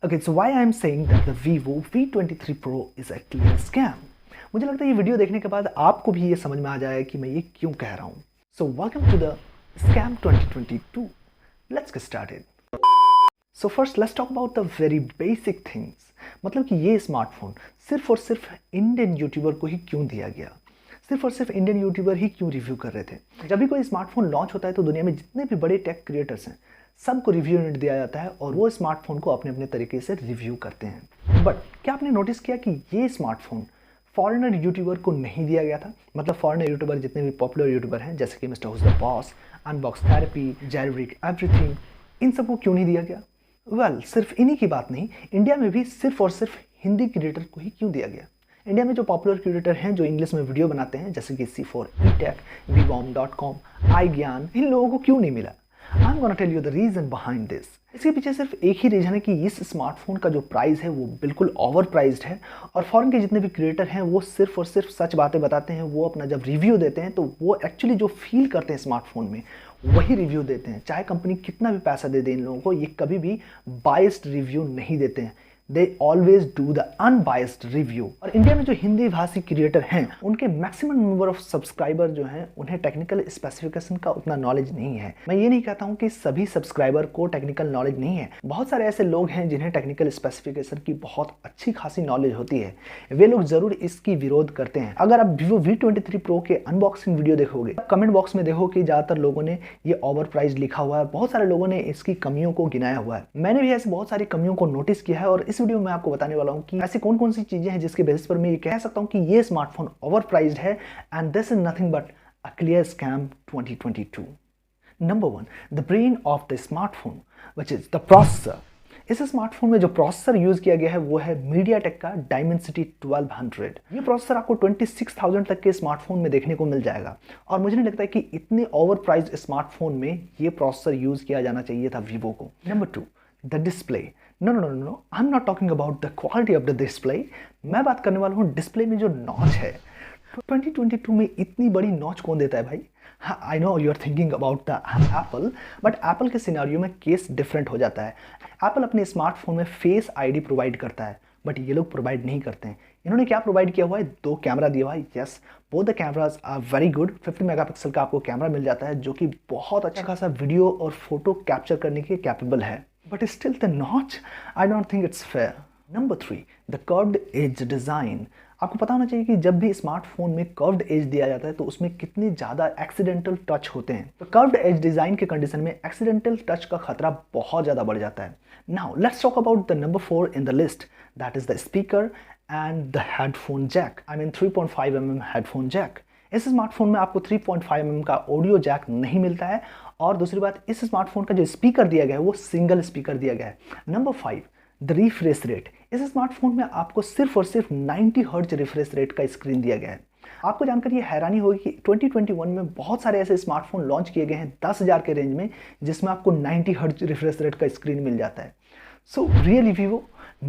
Okay, so why I am saying that the Vivo V23 Pro is actually a scam? मुझे लगता है ये video देखने के बाद आपको भी ये समझ में आ जाएगा कि मैं ये क्यों कह रहा हूँ. So welcome to the scam 2022. Let's get started. So first let's talk about the very basic things. मतलब कि ये स्मार्टफोन सिर्फ और सिर्फ इंडियन यूट्यूबर को ही क्यों दिया गया, सिर्फ और सिर्फ इंडियन यूट्यूबर ही क्यों रिव्यू कर रहे थे. जब भी कोई स्मार्टफोन लॉन्च होता है तो दुनिया में जितने भी बड़े टेक क्रिएटर्स हैं सबको रिव्यू यूनिट दिया जाता है और वो स्मार्टफोन को अपने अपने तरीके से रिव्यू करते हैं. बट क्या आपने नोटिस किया कि ये स्मार्टफोन फॉरेनर यूट्यूबर को नहीं दिया गया था? मतलब फॉरेनर यूट्यूबर जितने भी पॉपुलर यूट्यूबर हैं जैसे कि mister Who's the Boss, Unbox Therapy, Jerry Rig Everything, इन सबको क्यों नहीं दिया गया? वेल, सिर्फ इन्हीं की बात नहीं, इंडिया में भी सिर्फ और सिर्फ हिंदी क्रिएटर को ही क्यों दिया गया. इंडिया में जो पॉपुलर क्रिएटर हैं जो इंग्लिश में वीडियो बनाते हैं जैसे कि C4 eTech, vbom.com, iGyan, इन लोगों को क्यों नहीं मिला? I'm gonna tell you the reason behind this. इसके पीछे सिर्फ एक ही रीजन है कि इस स्मार्टफोन का जो प्राइस है वो बिल्कुल ओवर प्राइस्ड है और फॉरेन के जितने भी क्रिएटर हैं वो सिर्फ और सिर्फ सच बातें बताते हैं. वो अपना जब रिव्यू देते हैं तो वो एक्चुअली जो फील करते हैं स्मार्टफोन में वही रिव्यू देते हैं. चाहे कंपनी कितना भी पैसा दे इन लोगों को, ये कभी भी बायस्ड रिव्यू नहीं देते हैं. They always do the unbiased review. और इंडिया में जो हिंदी भाषी क्रिएटर हैं उनके मैक्सिमम नंबर ऑफ सब्सक्राइबर जो हैं उन्हें टेक्निकल स्पेसिफिकेशन का उतना नॉलेज नहीं है. मैं ये नहीं कहता हूँ कि सभी सब्सक्राइबर को टेक्निकल नॉलेज नहीं है. बहुत सारे ऐसे लोग हैं जिन्हें टेक्निकल स्पेसिफिकेशन की बहुत अच्छी खासी नॉलेज होती है. वे लोग जरूर इसकी विरोध करते हैं. अगर आप Vivo V23 Pro के अनबॉक्सिंग वीडियो देखोगे, कमेंट बॉक्स में देखो कि ज्यादातर लोगों ने ये ओवर प्राइस लिखा हुआ है. बहुत सारे लोगों ने इसकी कमियों को गिनाया हुआ है. मैंने भी ऐसे बहुत सारी कमियों को नोटिस किया है और इस वीडियो में आपको बताने वाला हूं कि ऐसी कौन कौन सी चीजें हैं जिसके बेसिस पर मैं ये कह सकता हूं कि ये स्मार्टफोन ओवर प्राइस्ड है and this is nothing but a clear scam 2022. Number 1, the brain of the smartphone which is the processor. इस स्मार्टफोन में जो प्रोसेसर यूज किया गया है वो है मीडियाटेक का डायमेंसिटी 1200. ये प्रोसेसर आपको 26,000 तक के स्मार्टफोन में देखने को मिल जाएगा और मुझे नहीं लगता है कि इतने ओवर प्राइस्ड स्मार्टफोन में ये प्रोसेसर यूज किया जाना चाहिए था वीवो को. Number 2, the display. No, I'm not talking about the quality of the display. मैं बात करने वाला हूँ डिस्प्ले में जो नॉच है. 2022 में इतनी बड़ी नॉच कौन देता है भाई? I know you are thinking about the Apple, but Apple के सिनेरियो में केस डिफरेंट हो जाता है. Apple अपने स्मार्टफोन में फेस आईडी प्रोवाइड करता है बट ये लोग प्रोवाइड नहीं करते हैं. इन्होंने क्या प्रोवाइड किया हुआ है? 2 कैमरा दिया हुआ है. Yes, both the cameras are very good. 50 megapixel का आपको कैमरा मिल जाता है जो कि बहुत अच्छा खासा वीडियो और फोटो कैप्चर करने के कैपेबल है. But still the notch, I don't think it's fair. Number 3, the curved edge design. आपको पता होना चाहिए कि जब भी स्मार्टफोन में कर्व्ड एज दिया जाता है तो उसमें कितने ज़्यादा एक्सीडेंटल टच होते हैं. तो कर्व्ड एज डिज़ाइन के कंडीशन में एक्सीडेंटल टच का खतरा बहुत ज़्यादा बढ़ जाता है. Now let's talk about the number 4 in the list. That is the speaker and the headphone jack. I mean 3.5 mm headphone jack. इस स्मार्टफोन में आपको 3.5 mm का ऑडियो जैक नहीं मिलता है और दूसरी बात, इस स्मार्टफोन का जो स्पीकर दिया गया है वो सिंगल स्पीकर दिया गया है. Number 5, the refresh rate. इस स्मार्टफोन में आपको सिर्फ और सिर्फ 90 हर्ट्ज रिफ्रेश रेट का स्क्रीन दिया गया है. आपको जानकर ये हैरानी होगी कि 2021 में बहुत सारे ऐसे स्मार्टफोन लॉन्च किए गए हैं 10,000 के रेंज में जिसमें आपको 90 हर्ट्ज रिफ्रेश रेट का स्क्रीन मिल जाता है. So really Vivo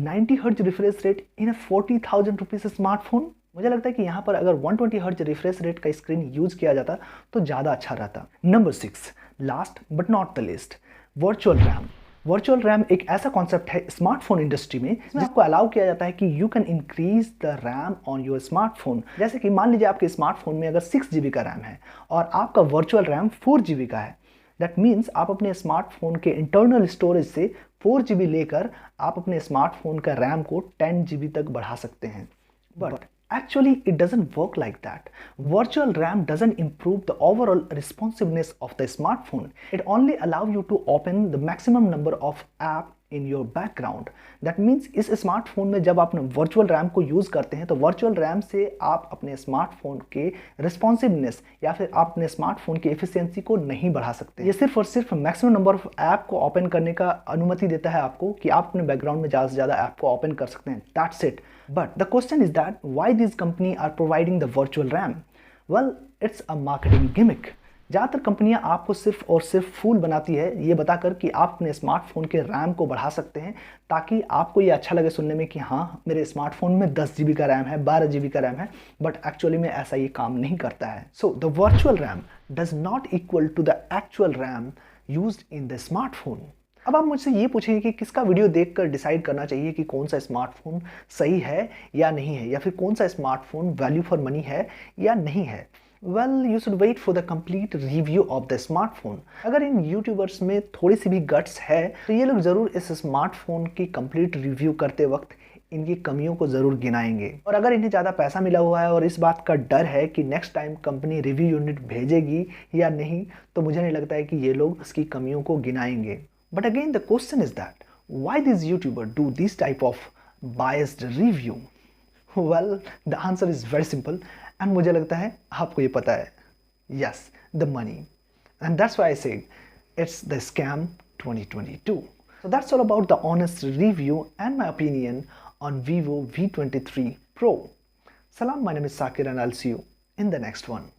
90 hertz refresh rate in 40,000 rupees smartphone? मुझे लगता है कि यहाँ पर अगर 120 हर्ट्ज रिफ्रेश रेट का स्क्रीन यूज किया जाता तो ज़्यादा अच्छा रहता. Number 6, last but not the list, virtual RAM. Virtual RAM एक ऐसा कॉन्सेप्ट है स्मार्टफोन इंडस्ट्री में जिसको अलाउ किया जाता है कि you can increase the RAM on your smartphone. जैसे कि मान लीजिए आपके स्मार्टफोन में अगर 6 GB का रैम है और आपका वर्चुअल रैम 4 GB का है. दैट मीन्स आप अपने स्मार्टफोन के इंटरनल स्टोरेज से 4 GB लेकर आप अपने स्मार्टफोन का रैम को 10 GB तक बढ़ा सकते हैं. But actually it doesn't work like that. Virtual RAM doesn't improve the overall responsiveness of the smartphone. It only allows you to open the maximum number of apps in your background. That means इस smartphone में जब आप virtual RAM को use करते हैं तो virtual RAM से आप अपने स्मार्टफोन के रिस्पॉन्सिवनेस या फिर आप अपने स्मार्टफोन की एफिशिएंसी को नहीं बढ़ा सकते. ये सिर्फ और सिर्फ मैक्सिमम नंबर ऑफ ऐप को ओपन करने का अनुमति देता है आपको कि आप अपने बैकग्राउंड में ज़्यादा से ज़्यादा ऐप को ओपन कर सकते हैं. That's it. But the question is that why these companies are providing the virtual RAM? Well, it's a marketing gimmick. ज़्यादातर कंपनियां आपको सिर्फ और सिर्फ फूल बनाती है ये बताकर कि आप अपने स्मार्टफोन के रैम को बढ़ा सकते हैं ताकि आपको ये अच्छा लगे सुनने में कि हाँ मेरे स्मार्टफोन में 10 GB का रैम है, 12 GB का रैम है, बट एक्चुअली में ऐसा ये काम नहीं करता है. So the virtual RAM does not equal to the actual RAM used in the smartphone. अब आप मुझसे ये पूछेंगे कि किसका वीडियो देखकर डिसाइड करना चाहिए कि कौन सा स्मार्टफोन सही है या नहीं है, या फिर कौन सा स्मार्टफोन वैल्यू फॉर मनी है या नहीं है। Well, you should wait for the complete review of the smartphone. अगर इन यूट्यूबर्स में थोड़ी सी भी गट्स है तो ये लोग ज़रूर इस स्मार्टफोन की कंप्लीट रिव्यू करते वक्त इनकी कमियों को ज़रूर गिनाएंगे। और अगर इन्हें ज़्यादा पैसा मिला हुआ है और इस बात का डर है कि next time company review unit भेजेगी या नहीं, तो मुझे नहीं लगता है कि ये लोग इसकी कमियों को गिनाएंगे। But again, the question is that why these YouTubers do this type of biased review? Well, the answer is very simple, and मुझे लगता है आपको ये पता है. Yes, the money, and that's why I said it's the scam 2022. So that's all about the honest review and my opinion on Vivo V23 Pro. Salam, my name is Sakir, and I'll see you in the next one.